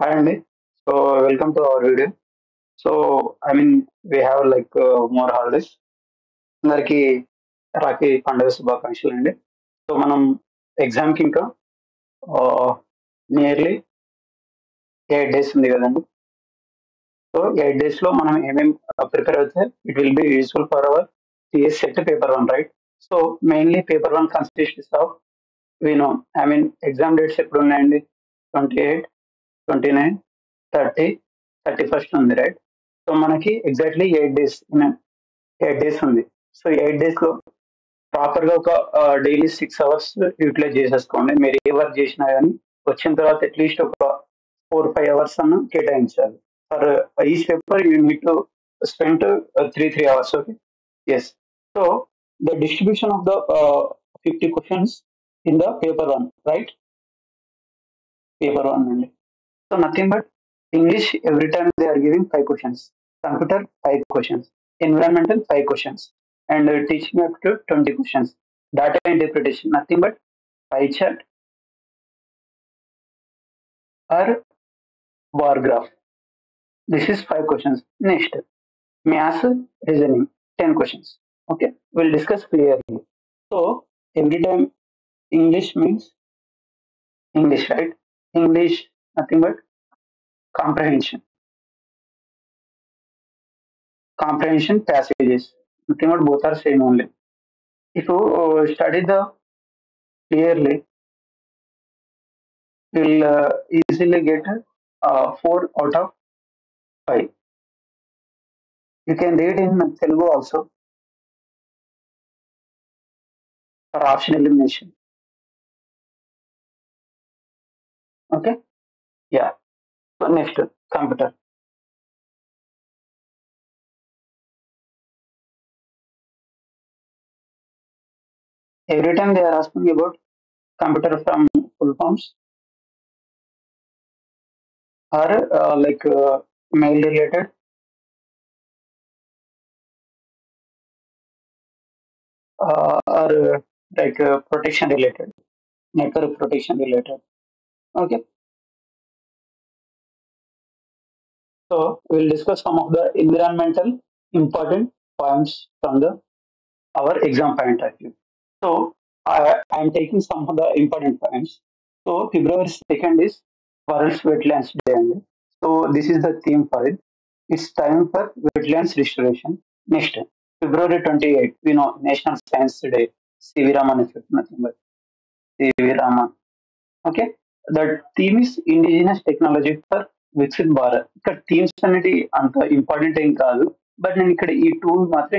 Hi Andy. So welcome to our video. We have more holidays అందరికి రాఖీ పండుగ శుభాకాంక్షలు అండి. సో మనం ఎగ్జామ్కి ఇంకా నియర్లీ 8 డేస్ ఉంది కదండి. సో 8 డేస్ లో మనం ఏమేమి ప్రిపేర్ అవుతే it will be useful for our TS SET paper 1, right? So mainly paper 1 consist of no exam dates ఎప్పుడు ఉన్నాయండి? 28, 29, 30, 31st ఉంది, రైట్? సో మనకి ఎగ్జాక్ట్లీ 8 డేస్ ఉంది. సో 8 డేస్ లో ప్రాపర్ గా ఒక డైలీ 6 అవర్స్ యూటిలైజ్ చేసేసుకోండి. మీరు ఏ వర్క్ చేసినా కానీ వచ్చిన తర్వాత అట్లీస్ట్ ఒక 4-5 అవర్స్ అన్న కేటాయించాలి. For each paper you need to spend 3 3 hours. Okay, yes. So the distribution of the 50 questions in the paper 1, right? Paper 1 అండి. So nothing but English, every time they are giving 5 questions. Computer 5 questions. Environmental 5 questions. And teaching up to 20 questions. Data interpretation, nothing but pie chart or bar graph. This is 5 questions. Next, maths, reasoning, 10 questions. Okay, we'll discuss clearly. So every time English means English, right? English, nothing but comprehension. Comprehension passages, nothing but both are same only. If you study the clearly, you'll easily get 4 out of 5. You can read in Telugu also for option elimination. Okay, yeah. So next, computer. Every time they are asking about computer from full forms or mail related, or protection related, network protection related. Okay, so we'll discuss some of the environmental important points from the our exam point of view. So I am taking some of the important points. So February 2nd is World's Wetlands Day. So this is the theme for it. It's time for wetlands restoration. Next, February 28th, National Science Day. C.V. Raman is nothing but C.V. Raman. Okay, the theme is indigenous technology for Viksit Bharat. ఇక్కడ themes అనేది అంత important ఏం కాదు, but నేను ఇక్కడ ఈ tool మాత్రం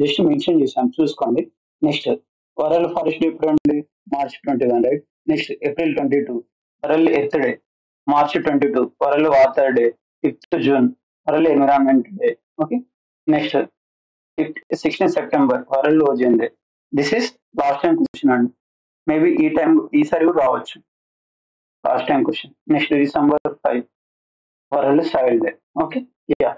just mention చేశాను, చూసుకోండి. నెక్స్ట్, వరల్డ్ ఫారెస్ట్ డే ఎప్పుడు అండి? March 21, right? Next, April 22 world earth day. March 22 world water day. 5th June world environment day. Okay, next 16 September world ozone day. This is last time question అండి, maybe ఈసారి కూడా రావచ్చు. Last time question. Next, December 5 world soil day. Okay, yeah.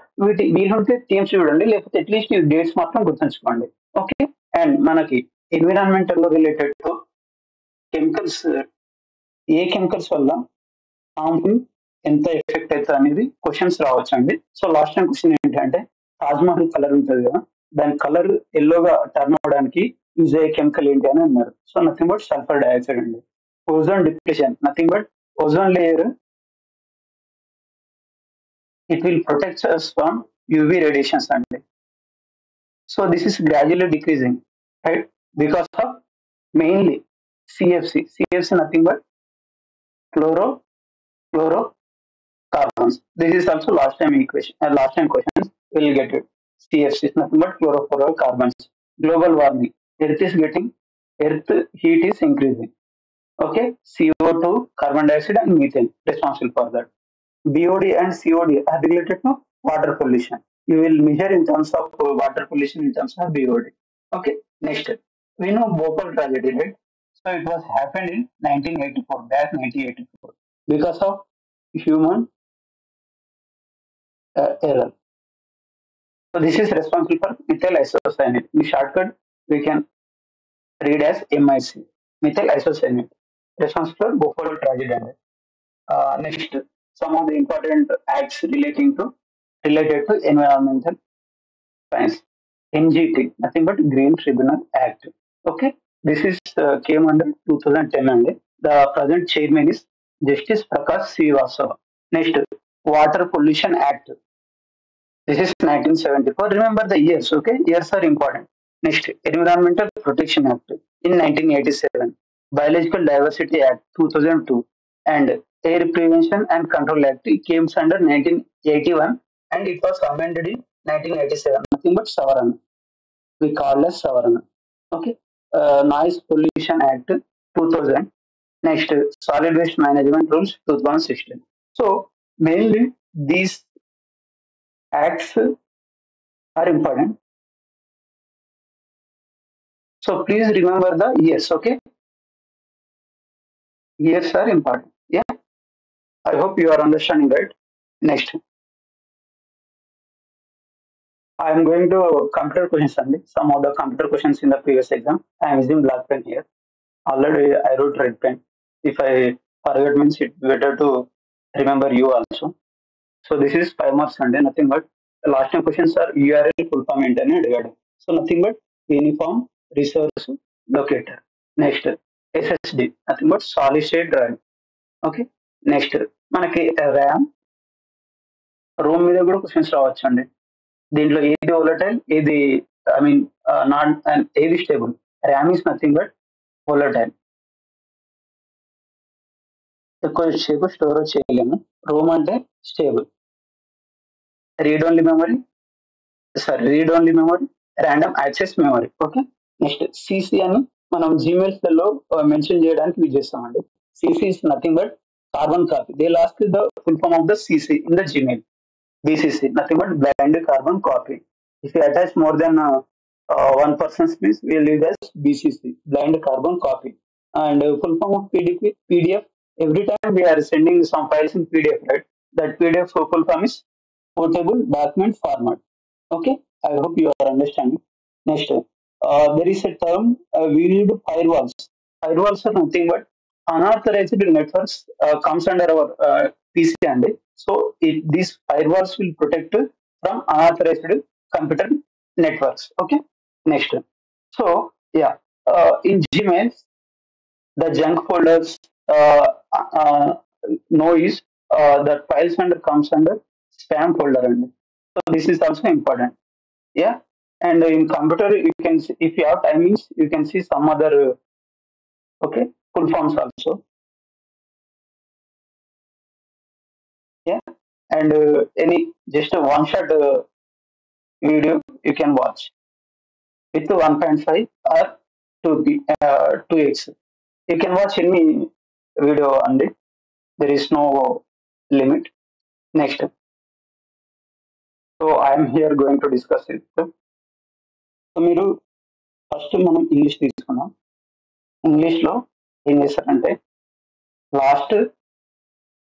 వీలుంటే themes చూడండి, లేకపోతే at least ఈ dates మాత్రం గుర్తుంచుకోండి. ఓకే, అండ్ మనకి ఎన్విరాన్మెంటల్ లో related to chemicals, A chemicals వల్ల హార్మ్ఫుల్, ఎంత ఎఫెక్ట్ అవుతుంది అనేది క్వశ్చన్స్ రావచ్చు అండి. సో లాస్ట్ టైం క్వశ్చన్ ఏంటంటే, తాజ్మహల్ కలర్ ఉంటుంది కదా, దాని కలర్ ఎల్లోగా టర్న్ అవడానికి యూజ్ అయ్యే కెమికల్ ఏంటి అని అన్నారు. So nothing but sulphur dioxide అండి. Ozone depression, nothing but ozone layer, it will protect us from UV radiations only. So this is gradually decreasing, right? Because of mainly CFC. CFC nothing but chlorofluorocarbons. This is also last time equation. Last time questions will get it. CFC is nothing but chlorofluorocarbons. Global warming. Earth heat is increasing. Okay, CO2, carbon dioxide, and methane responsible for that. BOD and COD are related to water pollution. You will measure in terms of water pollution in terms of BOD. Okay, next, we know Bhopal tragedy, right? So it was happened in 1984, back 1984, because of human error. So this is responsible for methyl isocyanate. In shortcut, we can read as MIC, methyl isocyanate, responsible for Bhopal tragedy. Next, some of the important acts related to environmental science. NGT, nothing but Green Tribunal Act. Okay, this is came under 2010 and the present chairman is Justice Prakash Srivastava. Next, Water Pollution Act. This is 1974. Remember the years, okay? Years are important. Next, Environmental Protection Act in 1987, Biological Diversity Act 2002, and Air Prevention and Control Act came under 1981 and it was amended in 1987. Nothing but Savarana. We call as Savarana. Okay. Noise Pollution Act 2000. Next, Solid Waste Management Rules 2016. So, mainly these acts are important. So please remember the years, okay? Years are important. Yeah, I hope you are understanding, right? Next, I am going to computer questions only. Some of the computer questions in the previous exam. I am using black pen here. Already I wrote red pen. If I forget means it's better to remember you also. So this is 5 marks Sunday, nothing but the last time questions are URL full form internet guide. So nothing but uniform resource locator. Next, SSD, nothing but solid state drive. Okay next మనకి RAM ROM మీద కూడా questions రావచ్చు అండి. దీంట్లో ఏది volatile ఏది I mean not ఏది stable. RAM is nothing but volatile, ఎక్కువ సేపు స్టోరేజ్ చేయలేము. రోమ్ అంటే stable. Read only memory, random access memory. Okay next CC అని మనం జీమెయిల్స్లలో మెన్షన్ చేయడానికి యూజ్ చేస్తామండి. CC is nothing but carbon copy. They'll ask the full form of the CC in the Gmail. BCC, nothing but blind carbon copy. If you attach more than one person's means, we'll use as BCC, blind carbon copy. And full form of PDF. Every time we are sending some files in PDF, right? That PDF full form is portable document format. Okay, I hope you are understanding. Next, there is a term we need firewalls. Firewalls are nothing but unauthorized networks comes under our PC and so these firewalls will protect from unauthorized computer networks. Okay, next. So yeah, in Gmail, the junk folders noise that files under comes under spam folder and so this is also important. Yeah, and in computer you can see, if you have timings you can see some other okay full forms also. Yeah, and any just a one shot video you can watch with 1.5 or 2x. You can watch any video only. There is no limit. Next, so I am here going to discuss it. So మీరు first మనం English తీసుకున్నాం. ఇంగ్లీష్లో ఏం చేస్తారంటే last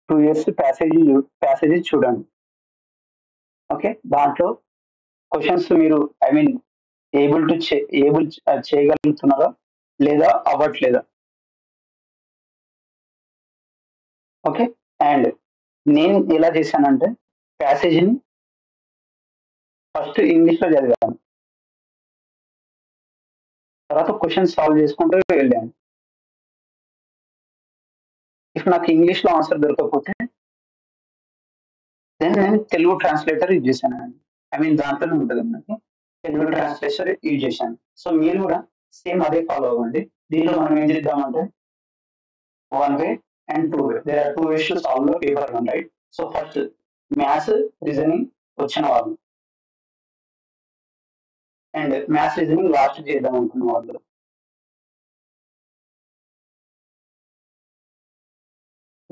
2 years ప్యాసేజీ చూడండి. Okay, దాంట్లో questions మీరు I mean able చేయగలుగుతున్నారా లేదా అవ్వట్లేదా. ఓకే, అండ్ నేను ఎలా చేశానంటే ప్యాసేజీని ఫస్ట్ ఇంగ్లీష్లో చదివాను, తర్వాత క్వశ్చన్స్ సాల్వ్ చేసుకుంటూ వెళ్ళాను. ఇఫ్ నాకు ఇంగ్లీష్లో ఆన్సర్ దొరకకపోతే దెన్ నేను తెలుగు ట్రాన్స్లేటర్ యూజ్ చేశాను అండి. ఐ మీన్ దాంట్లోనే ఉంటుంది మనకి తెలుగు ట్రాన్స్లేటర్ యూజ్ చేశాను. సో మీరు కూడా సేమ్ అదే ఫాలో అవ్వండి. దీనిలో మనం ఏం చేద్దామంటే 1 way and 2 way. There are 2 ways to solve the paper 1, right? So first maths reasoning వచ్చిన వాళ్ళు అండ్ మ్యాథ్స్ రీజనింగ్ లాస్ట్ చేద్దాం అనుకున్న వాళ్ళు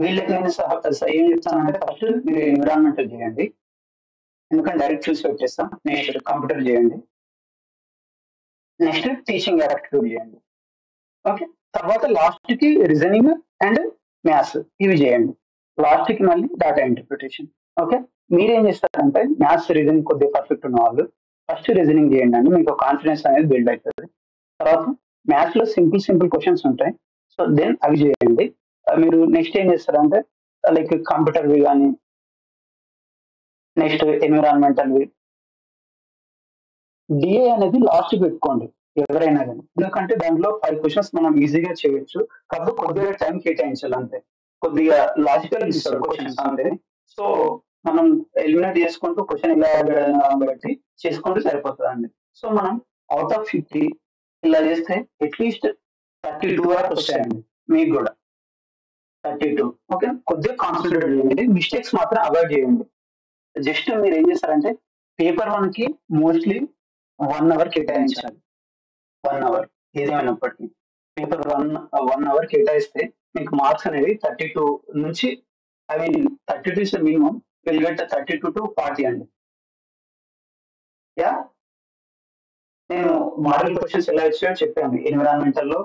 వీళ్ళకి నేను ఏం చెప్తానంటే ఫస్ట్ మీరు ఎన్విరాన్మెంటల్ చేయండి, ఎందుకంటే డైరెక్ట్ చూసి వచ్చేస్తాం. నెక్స్ట్ కంప్యూటర్ చేయండి, నెక్స్ట్ టీచింగ్ యాప్టిట్యూడ్ చేయండి. ఓకే, తర్వాత లాస్ట్ కి రీజనింగ్ అండ్ మ్యాథ్స్ ఇవి చేయండి. లాస్ట్ కి మళ్ళీ డేటా ఇంటర్ప్రిటేషన్. ఓకే, మీరేం చేస్తారంటే మ్యాథ్స్ రీజనింగ్ కొద్దిగా పర్ఫెక్ట్ ఉన్న వాళ్ళు ఫస్ట్ రీజనింగ్ చేయండి అండి, మీకు కాన్ఫిడెన్స్ అనేది బిల్డ్ అవుతుంది. తర్వాత మ్యాథ్స్ లో సింపుల్ క్వశ్చన్స్ ఉంటాయి, సో దెన్ అవి చేయండి. మీరు నెక్స్ట్ ఏం చేస్తారంటే లైక్ కంప్యూటర్వి కానీ, నెక్స్ట్ ఎన్విరాన్మెంటల్వి. డిఏ అనేది లాస్ట్ పెట్టుకోండి ఎవరైనా కానీ, ఎందుకంటే దాంట్లో 5 క్వశ్చన్స్ మనం ఈజీగా చేయొచ్చు. కాకపోతే కొద్దిగా టైం కేటాయించాలి అంతే. కొద్దిగా లాజికల్ ఇస్తాడు క్వశ్చన్స్ అంతే. సో మనం ఎలిమినేట్ చేసుకుంటూ క్వశ్చన్ ఇలా అడగడం బట్టి చేసుకుంటూ సరిపోతుందండి. సో మనం అవుట్ ఆఫ్ 50 ఇలా చేస్తే అట్లీస్ట్ 32 వరకు వస్తాయండి మీకు కూడా. 32 ఓకే. కొద్దిగా కాన్సన్ట్రేట్ చేయండి, మిస్టేక్స్ మాత్రం అవాయిడ్ చేయండి. జస్ట్ మీరు ఏం చేస్తారంటే పేపర్ 1 కి మోస్ట్లీ 1 అవర్ కేటాయించాలి. 1 అవర్ ఏదేమైనప్పటికీ పేపర్ 1 అవర్ కేటాయిస్తే మీకు మార్క్స్ అనేవి 32 నుంచి, I mean 32 is minimum, will get 32 to 40 అండి. యా, నేను మోడల్ క్వశ్చన్స్ ఎలా వచ్చాయో చెప్పాను. ఎన్విరాన్మెంటల్ లో,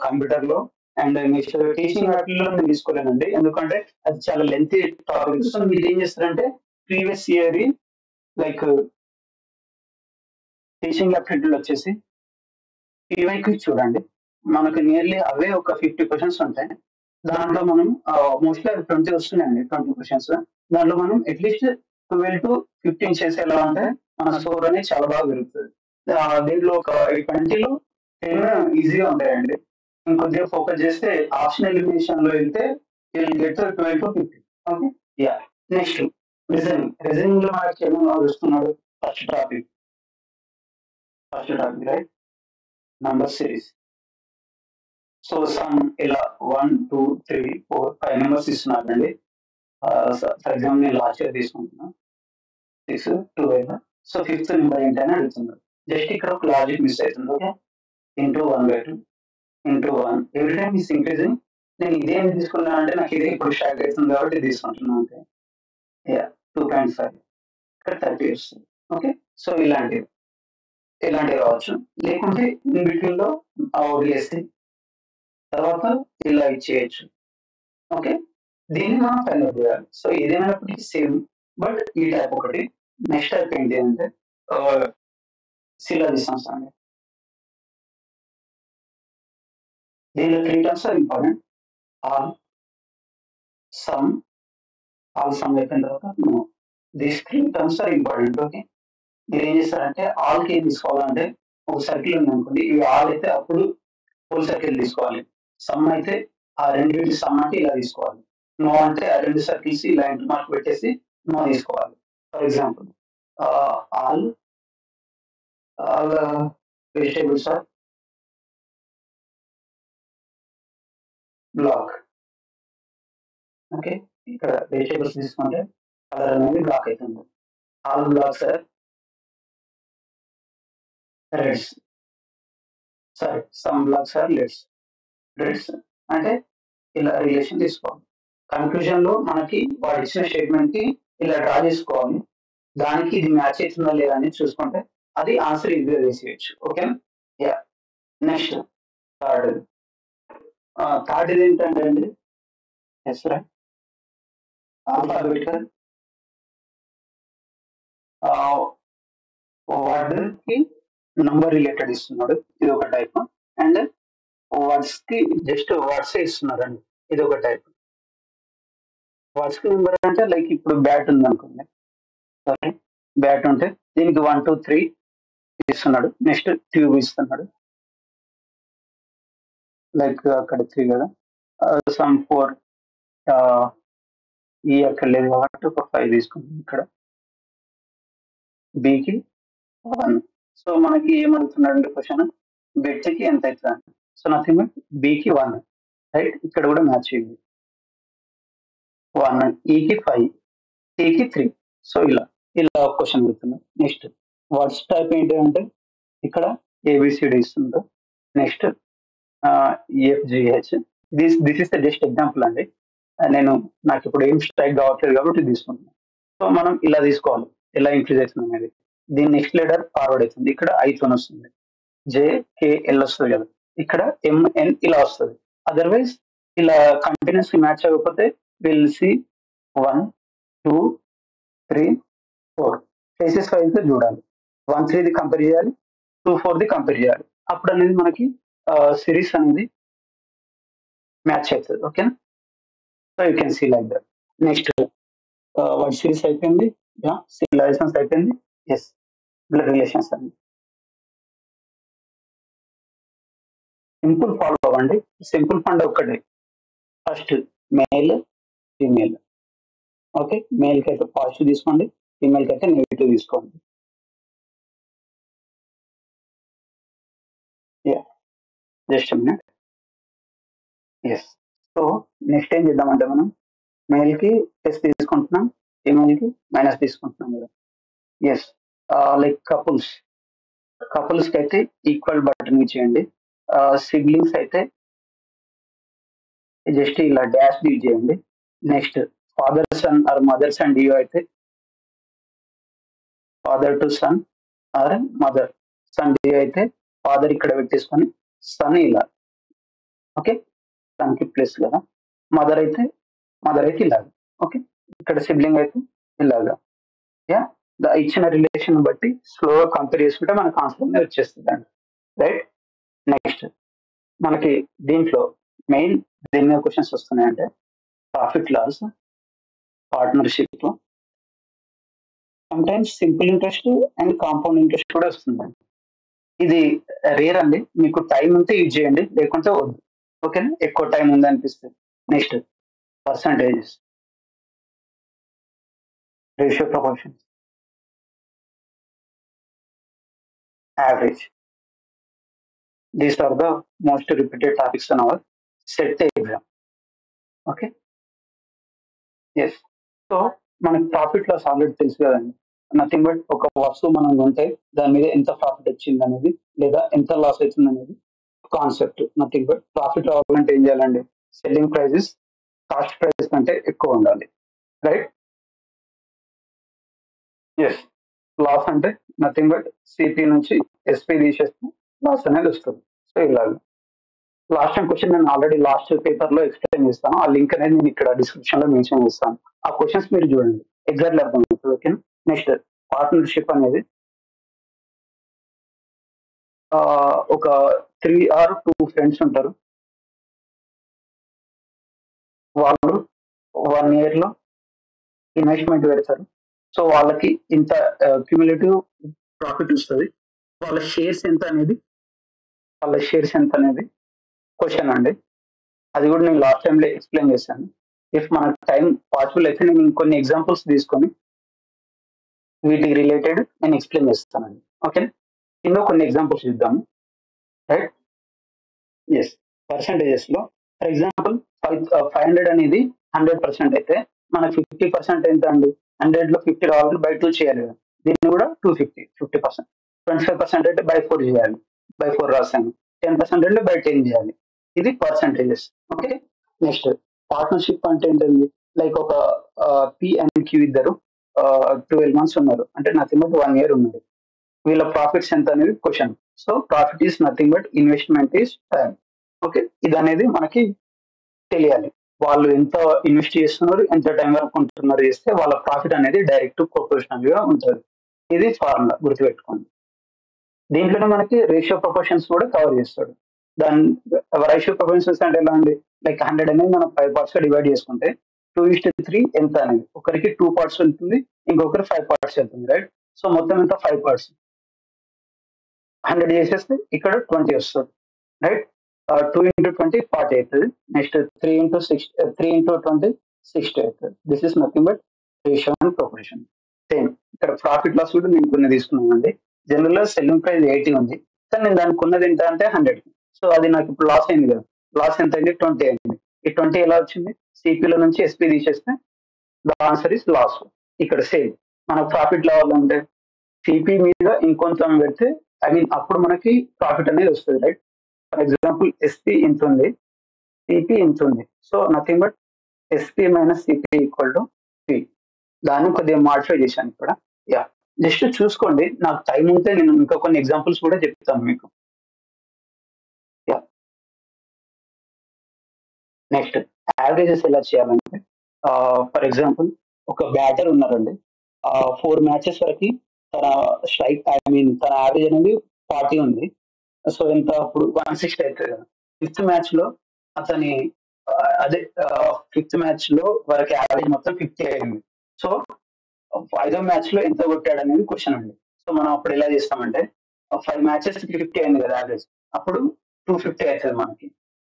కంప్యూటర్ లో, అండ్ నెక్స్ట్ టీచింగ్ వాటిల్లో నేను తీసుకోలేనండి, ఎందుకంటే అది చాలా లెంతీ టాపిక్. సో మీరు ఏం చేస్తారంటే previous year like teaching aptitude వచ్చేసి పీవైకి చూడండి. మనకు నియర్లీ అవే ఒక 50 క్వశ్చన్స్ ఉంటాయి. దాంట్లో మనం మోస్ట్లీ 20 వస్తున్నాయండి, 20 క్వశ్చన్స్. దాంట్లో మనం అట్లీస్ట్ 12 to 15 చేసేలా ఉంటే మన స్కోర్ అనేది చాలా బాగా పెరుగుతుంది. దీంట్లో ఒక 20లో 10 ఈజీగా ఉంటాయండి. ఇంకొద్దిగా ఫోకస్ చేస్తే ఆప్షన్ ఎలిమినేషన్ లో వెళ్తే get 12 to 15. Okay. Yeah, next reasoning లో మనకి ఏమో వస్తున్నాడు. First topic right, number series. So some ఇలా 1, 2, 3, 4, 5 నెంబర్స్ ఇస్తున్నారండి. ఫర్ ఎగ్జాంపుల్ నేను లాస్ట్ ఇయర్ తీసుకుంటున్నా 6, 12. సో 5th నెంబర్ ఏంటని అడుగుతున్నారు. జస్ట్ ఇక్కడ ఒక లాజిక్ మిస్ అవుతుంది. Okay, into 1/2 into 1 every time is increasing. నేను ఇదేం తీసుకున్నా అంటే నాకు ఇదే ఇప్పుడు స్టాక్ అవుతుంది కాబట్టి తీసుకుంటున్నాను. ఓకే, యా 2.5 ఇక్కడ 30 వస్తుంది. ఓకే, సో ఇలాంటివి రావచ్చు. లేకుంటే ఇన్ బిట్వీన్ లో వదిలేసి తర్వాత ఇలా ఇచ్చేయచ్చు. ఓకే, దీన్ని మనం ఫైండ్ అవుట్ చేయాలి. సో ఏదేమైనప్పటికీ సేమ్, బట్ ఈ టైప్ ఒకటి. నెక్స్ట్ టైప్ ఏంటి అంటే సిలాజిజమ్స్ అండి. దీనిలో 3 terms are important. All some అయిపోయిన తర్వాత these 3 terms are important. Okay, మీరు ఏం చేస్తారంటే ఆల్కి ఏం తీసుకోవాలంటే ఒక సర్కిల్ ఉంది అనుకోండి, ఇవి ఆల్ అయితే అప్పుడు ఫుల్ సర్కిల్ తీసుకోవాలి. సమ్ అయితే ఆ రెండింటి సమ్ అంటే ఇలా తీసుకోవాలి. నో అంటే ఆ 2 సర్కిల్స్ ఇలా ఇంటి మార్క్ పెట్టేసి నో తీసుకోవాలి. For example all vegetables are black. Okay, ఇక్కడ వెజిటేబుల్స్ తీసుకుంటే కలర్ అనేది బ్లాక్ అవుతుంది. All blacks are reds. Sorry, some blacks are reds అంటే ఇలా రిలేషన్ తీసుకోవాలి. కన్క్లూజన్ లో మనకి వాడు ఇచ్చిన స్టేట్మెంట్ కి ఇలా డ్రా చేసుకోవాలి. దానికి ఇది మ్యాచ్ అవుతుందా లేదా అని చూసుకుంటే అది ఆన్సర్ ఈజీగా వేసేయచ్చు. Okay, yeah. నెక్స్ట్ థర్డ్ ఇది ఏంటంటే అండి, ఎస్ రైట్, ఆల్ఫాబెటికల్ వర్డ్ కి నంబర్ రిలేటెడ్ ఇస్తున్నాడు, ఇది ఒక టైప్. అండ్ వర్డ్స్ కి జస్ట్ వర్డ్స్ ఇస్తున్నారండి, ఇది ఒక టైప్. వర్డ్స్ కి నెంబర్ అంటే లైక్ ఇప్పుడు బ్యాట్ ఉంది అనుకోండి, సరే బ్యాట్ ఉంటే దీనికి 1, 2, 3 ఇస్తున్నాడు. నెక్స్ట్ ట్యూబ్ ఇస్తున్నాడు, లైక్ అక్కడ 3 కదా, సమ్ 4 ఈ అక్కడ లేదు కాబట్టి ఒక 5 తీసుకుంటాం. ఇక్కడ బికి 1. సో మనకి ఏమడుగుతున్నాడు క్వశ్చన్, బెట్కి ఎంత అవుతుంది. సో నథింగ్ బట్ బికి 1 రైట్. ఇక్కడ కూడా మ్యాచ్ అయింది. 1, ఈకి 5, టీకి 3. సో ఇలా క్వశ్చన్ అడుగుతున్నాం. నెక్స్ట్ వర్డ్స్ టైప్ ఏంటి అంటే ఇక్కడ ఏబిసిడి ఇస్తుంది. Next EFGH. This is the just example అండి. నాకు ఇప్పుడు ఏం స్ట్రైక్ కావట్లేదు కాబట్టి తీసుకుంటున్నాను. సో మనం ఇలా తీసుకోవాలి, ఎలా ఇంక్రీజ్ అవుతుంది అనేది. దీని నెక్స్ట్ లెటర్ ఫార్వర్డ్ అవుతుంది. ఇక్కడ ఐతో వస్తుంది, JKL వస్తుంది కదా, ఇక్కడ MN ఇలా వస్తుంది. అదర్వైజ్ ఇలా కంటిన్యూస్ మ్యాచ్ అవ్వకపోతే విల్ సి 1, 2, 3, 4 ఫేసెస్ వైజ్ గా చూడాలి. 1, 3ది కంపేర్ చేయాలి, 2, 4ది కంపేర్ చేయాలి. అప్పుడు అనేది మనకి సిరీస్ అనేది మ్యాచ్ అవుతుంది. ఓకేనా? So you can see like that. Next వాటి సిరీస్ అయిపోయింది, లైసెన్స్ అయిపోయింది. ఎస్, బ్లడ్ రిలేషన్స్ అండి. సింపుల్ ఫాలో అవ్వండి. సింపుల్ ఫండ్ ఒక్కటే. First male, female. Okay, male కి అయితే పాజిటివ్ తీసుకోండి, ఫీమేల్ కి అయితే నెగిటివ్ తీసుకోండి. Just minute. Yes. So next ఏం చేద్దామంటే మనం మేల్ కి ప్లస్ తీసుకుంటున్నాం, ఫీమేల్ కి మైనస్ తీసుకుంటున్నాం కదా. ఎస్, లైక్ కపుల్స్ కి అయితే ఈక్వల్ బటన్ చేయండి. సిబ్లింగ్స్ అయితే జస్ట్ ఇలా డాష్ యూజ్ చేయండి. Next father son or mother son డియో అయితే father to son or mother son డియో అయితే ఫాదర్ ఇక్కడ పెట్టేసుకొని సన్ ఇలా. ఓకే, సన్ కి ప్లస్ కదా. మదర్ అయితే ఇలాగా. ఓకే, ఇక్కడ సిబ్లింగ్ అయితే ఇలాగా. యా, ఇచ్చిన రిలేషన్ బట్టి స్లోగా కంపేర్ చేసుకుంటే మనకు ఆన్సర్ అనేది వచ్చేస్తుంది అండి. రైట్. నెక్స్ట్ మనకి దీంట్లో మెయిన్ దేని మీద క్వశ్చన్స్ వస్తున్నాయంటే profit loss, partnership, sometimes simple interest and compound interest కూడా వస్తుందండి. ఇది రేర్ అండి. మీకు టైం ఉంటే యూజ్ చేయండి, లేకుంటే వద్దు. ఓకేనా, ఎక్కువ టైం ఉంది అనిపిస్తే. Next percentages, ratio proportions, average. These are the most repeated topics in our SET exam. Okay. Yes. So మనకి ప్రాఫిట్ లాస్ ఆల్రెడీ తెలుసు కదండి. నథింగ్ బట్ ఒక వస్తువు మనం కొంటే దాని మీద ఎంత ప్రాఫిట్ వచ్చింది అనేది, లేదా ఎంత లాస్ అవుతుంది అనేది కాన్సెప్ట్. నథింగ్ బట్ ప్రాఫిట్ రావాలంటే ఏం చేయాలండి? సెల్లింగ్ ప్రైజెస్ కాస్ట్ ప్రైస్ కంటే ఎక్కువ ఉండాలి. రైట్. ఎస్. లాస్ అంటే నథింగ్ బట్ సిపి నుంచి ఎస్పీ తీసేస్తే లాస్ అనేది వస్తుంది. సో ఇలాగా లాస్ట్ టైం క్వశ్చన్ నేను ఆల్రెడీ లాస్ట్ పేపర్ లో ఎక్స్ప్లెయిన్ చేస్తాను. ఆ లింక్ అనేది నేను ఇక్కడ డిస్క్రిప్షన్ లో మెన్షన్ చేస్తాను. ఆ క్వశ్చన్స్ మీరు చూడండి, ఎగ్జాక్ట్లీ అర్థమవుతుంది. ఓకే. నెక్స్ట్ పార్ట్నర్షిప్ అనేది ఒక 3 or 2 ఫ్రెండ్స్ ఉంటారు. వాళ్ళు 1 year లో ఇన్వెస్ట్మెంట్ పెడతారు. సో వాళ్ళకి ఇంత క్యూములేటివ్ ప్రాఫిట్ వస్తుంది. వాళ్ళ షేర్స్ ఎంత అనేది క్వశ్చన్ అండి. అది కూడా నేను లాస్ట్ టైంలో ఎక్స్ప్లెయిన్ చేశాను. ఇఫ్ మనకు టైం పాసిబుల్ అయితే నేను ఇంకొన్ని ఎగ్జాంపుల్స్ తీసుకొని వీటికి రిలేటెడ్ నేను ఎక్స్ప్లెయిన్ చేస్తానండి. ఓకే, కింద కొన్ని ఎగ్జాంపుల్స్ చూద్దాము. రైట్. ఎస్. పర్సంటేజెస్ లో ఫర్ ఎగ్జాంపుల్ 500 అనేది 100% అయితే మనకు 50% ఎంత అండి? 100 లో 50 రావాలంటే బై 2 చేయాలి కదా. దీన్ని కూడా 50%. 25% అయితే బై 4 చేయాలి. బై 4 రాసాను. 10% అంటే బై 10 చేయాలి. ఇది పర్సంటేజెస్. ఓకే. నెక్స్ట్ పార్ట్నర్షిప్ అంటే ఏంటండి? లైక్ ఒక పి అండ్ క్యూ ఇద్దరు 12 months ఉన్నారు, అంటే నథింగ్ బట్ 1 year ఉన్నారు. వీళ్ళ ప్రాఫిట్స్ ఎంత అనేది question. So profit is nothing but investment is time. Okay, ఇది అనేది మనకి తెలియాలి. వాళ్ళు ఎంత ఇన్వెస్ట్ చేస్తున్నారు, ఎంత టైం వరకు ఉంటున్నారు చేస్తే వాళ్ళ ప్రాఫిట్ అనేది డైరెక్ట్ ప్రొపోర్షనల్ గా ఉంటుంది. ఇది ఫార్ములా గుర్తుపెట్టుకోండి. దీంట్లోనే మనకి రేషియో ప్రపోర్షన్స్ కూడా కవర్ చేస్తాడు. దాని రేషియో ప్రపోర్షన్స్ అంటే ఎలా అండి? లైక్ 100 అనేది మనం 5 parts గా డివైడ్ చేసుకుంటే 2:3 ఎంత అనేది ఒకరికి 2 parts వెళ్తుంది, ఇంకొకరికి 5 parts వెళ్తుంది. రైట్. సో మొత్తం ఎంత? 5 parts. 100 చేసేస్తే ఇక్కడ 20 వస్తుంది. రైట్. 2 into 20 40 అవుతుంది. నెక్స్ట్ 3 into 20 60 అవుతుంది. This is nothing but ratio and proportion. Same ఇక్కడ ప్రాఫిట్ లాస్ కూడా నేను కొన్ని తీసుకున్నాను అండి. జనరల్ గా సెల్లింగ్ ప్రైస్ 80 ఉంది, కానీ నేను దానికి కొన్నది ఎంత అంటే 100. సో అది నాకు ఇప్పుడు లాస్ అయింది కదా. లాస్ ఎంత అయింది? 20 అయింది. ఈ 20 ఎలా వచ్చింది? సిపిలో నుంచి ఎస్పీ తీసేస్తే ద ఆన్సర్ ఇస్ లాస్. ఇక్కడ సేమ్ మనకు ప్రాఫిట్ రావాలంటే సిపి మీద ఇంకొంత పెడితే అప్పుడు మనకి ప్రాఫిట్ అనేది వస్తుంది. రైట్. ఫర్ ఎగ్జాంపుల్ ఎస్పీ ఇంత ఉంది, సిపి ఇంత ఉంది. So nothing but SP minus CP equal to P. దాన్ని కొద్దిగా మాడిఫై చేశాను ఇక్కడ. యా, జస్ట్ చూసుకోండి. నాకు టైం ఉంటే నేను ఇంకా కొన్ని ఎగ్జాంపుల్స్ కూడా చెప్తాను మీకు. యా. నెక్స్ట్ యావరేజెస్ ఎలా చేయాలంటే ఫర్ ఎగ్జాంపుల్ ఒక బ్యాటర్ ఉన్నారండి. 4 matches వరకు తన స్ట్రైక్ తన యావరేజ్ అనేది 40 ఉంది. సో ఎంత? అప్పుడు 160 అవుతుంది కదా. 5th match లో అతని అదే ఫిఫ్త్ మ్యాచ్ లో వారికి యావరేజ్ మొత్తం 50 అయింది. సో ఐదో మ్యాచ్ లో ఎంత కొట్టాడు అనేది క్వశ్చన్ అండి. సో మనం అప్పుడు ఎలా చేస్తామంటే 5 మ్యాచెస్ 50 అయింది కదా యావరేజ్, అప్పుడు 250 అవుతుంది మనకి.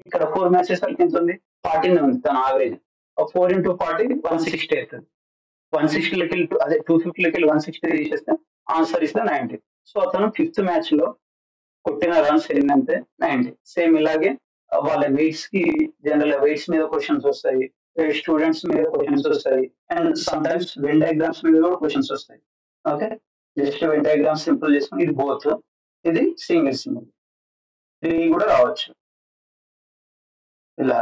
ఇక్కడ 4 మ్యాచెస్ వరకు ఎంత ఉంది, 40 ఉంది తన యావరేజ్. 4 into 40 160 అవుతుంది. 160లోకి వెళ్ళి అదే 250లోకి వెళ్ళి 160 తీసేస్తే ఆన్సర్ ఇస్తే 90. సో అతను ఫిఫ్త్ మ్యాచ్ లో కొట్టిన రన్స్ ఎన్నంటే 90. సేమ్ ఇలాగే వాళ్ళ వెయిట్స్ కి జనరల్ వెయిట్స్ మీద క్వశ్చన్స్ వస్తాయి, స్టూడెంట్స్ మీద క్వశ్చన్స్ వస్తాయి, and some times Venn diagrams మీద కూడా క్వశ్చన్స్ వస్తాయి. Okay, just Venn diagrams simple చేసుకుని ఇది బోత్, ఇది సింగిల్ సింగిల్, ఇది కూడా రావచ్చు ఇలా.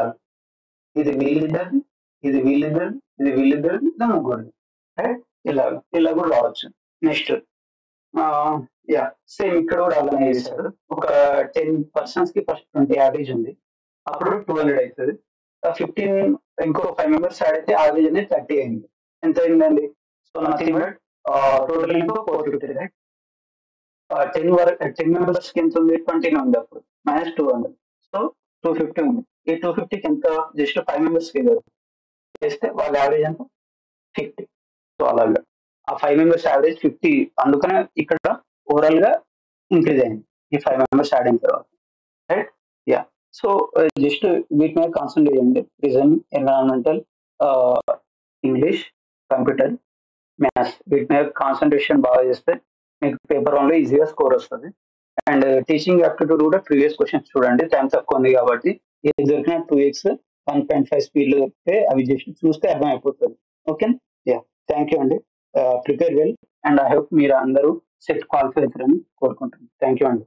ఇది వీళ్ళిద్దరు, ఇది వీళ్ళిద్దరు, ఇది వీళ్ళిద్దరు, ఇది ముగ్గురు, రైట్. ఇలా ఇలా కూడా రావచ్చు. నెక్స్ట్ యా, సేమ్ ఇక్కడ కూడా అలానే చేశారు. ఒక 10 పర్సన్స్ కి ఫస్ట్ 20 యావరేజ్ ఉంది, అప్పుడు 200 అవుతుంది. 15 ఇంకో 5 మెంబర్స్ యాడ్ అయితే యావరేజ్ అనేది 30 అయింది. ఎంత అయిందండి? సో నథింగ్ బట్ టోటల్ ఇంకో 450, రైట్. 10 మెంబర్స్ కి ఎంత ఉంది? 20 ఉంది, అప్పుడు -200. సో 250 ఉంది. ఈ 250కి ఎంత? జస్ట్ 5 మెంబర్స్ కి చేస్తే వాళ్ళ యావరేజ్ ఎంత? 50. సో అలాగా ఆ 5 మెంబర్స్ యావరేజ్ 50, అందుకనే ఇక్కడ ఓవరాల్ గా ఇంక్రీజ్ అయింది ఈ 5 మెంబర్స్ యాడ్ అయిన తర్వాత, రైట్. యా. సో జస్ట్ వీటి మీద కాన్సన్ట్రేట్ చేయండి. Reasoning, environmental, English, computer, maths, వీటి మీద కాన్సన్ట్రేషన్ బాగా చేస్తే మీకు పేపర్ 1 లో ఈజీగా స్కోర్ వస్తుంది. అండ్ టీచింగ్ యాప్టిట్యూడ్ కూడా ప్రీవియస్ క్వశ్చన్స్ చూడండి, టైం తక్కువ ఉంది కాబట్టి ఇది దొరికిన 2x 1.5 స్పీడ్ లో చెప్తే అవి జస్ట్ చూస్తే అర్థం అయిపోతుంది. ఓకే. యా, థ్యాంక్ యూ అండి. Prepare well, and I hope మీరు అందరూ సెట్ క్వాలిఫై అవుతారని కోరుకుంటున్నాను. థ్యాంక్ యూ అండి.